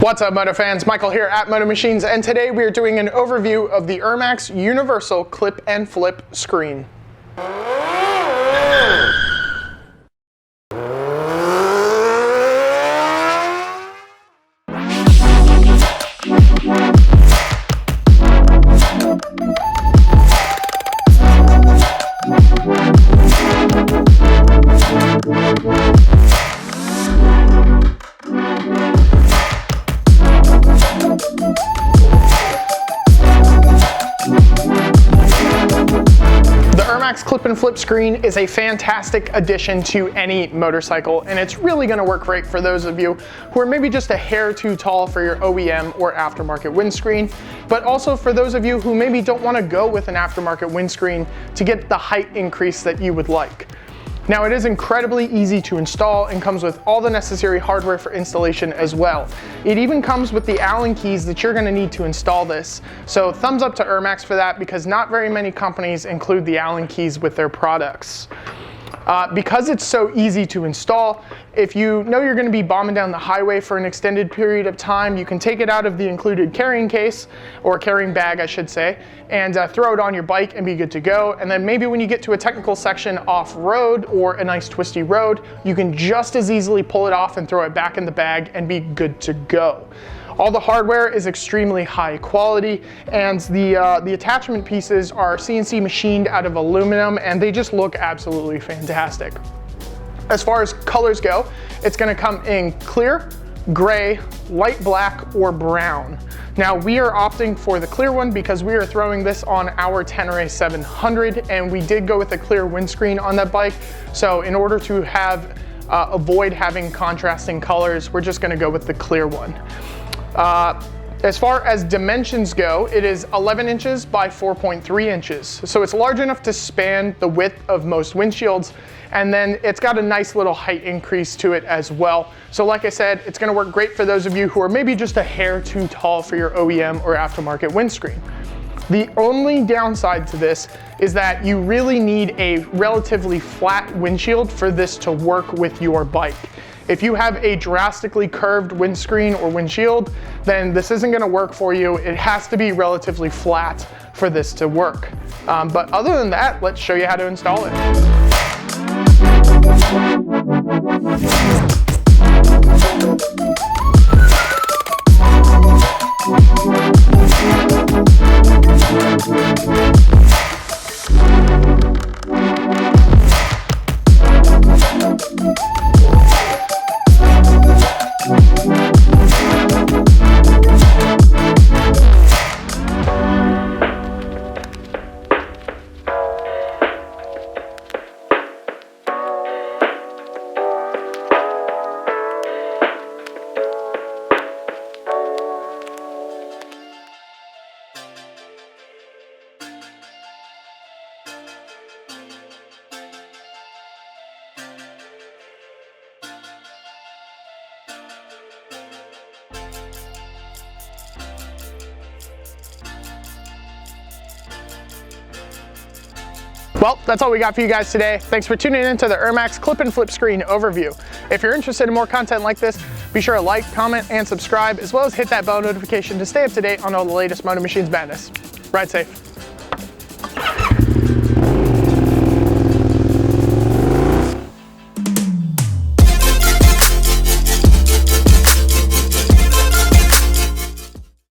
What's up, Moto fans? Michael here at Moto Machines, and today we are doing an overview of the Ermax Universal Clip and Flip Screen. The Ermax Clip and Flip Screen is a fantastic addition to any motorcycle, and it's really going to work great for those of you who are maybe just a hair too tall for your OEM or aftermarket windscreen, but also for those of you who maybe don't want to go with an aftermarket windscreen to get the height increase that you would like. Now, it is incredibly easy to install and comes with all the necessary hardware for installation as well. It even comes with the Allen keys that you're going to need to install this. So thumbs up to Ermax for that, because not very many companies include the Allen keys with their products. Because it's so easy to install, if you know you're going to be bombing down the highway for an extended period of time, you can take it out of the included carrying case, or carrying bag I should say, and throw it on your bike and be good to go. And then maybe when you get to a technical section off-road or a nice twisty road, you can just as easily pull it off and throw it back in the bag and be good to go. All the hardware is extremely high quality, and the attachment pieces are CNC machined out of aluminum, and they just look absolutely fantastic. As far as colors go, it's going to come in clear, gray, light black, or brown. Now, we are opting for the clear one because we are throwing this on our Tenere 700, and we did go with a clear windscreen on that bike. So in order to avoid having contrasting colors, we're just going to go with the clear one. As far as dimensions go, it is 11 inches by 4.3 inches. So it's large enough to span the width of most windshields, and then it's got a nice little height increase to it as well. So like I said, it's going to work great for those of you who are maybe just a hair too tall for your OEM or aftermarket windscreen. The only downside to this is that you really need a relatively flat windshield for this to work with your bike. If you have a drastically curved windscreen or windshield, then this isn't going to work for you. It has to be relatively flat for this to work. But other than that, let's show you how to install it. Well, that's all we got for you guys today. Thanks for tuning in to the Ermax Clip and Flip Screen overview. If you're interested in more content like this, be sure to like, comment, and subscribe, as well as hit that bell notification to stay up to date on all the latest Moto Machines madness. Ride safe.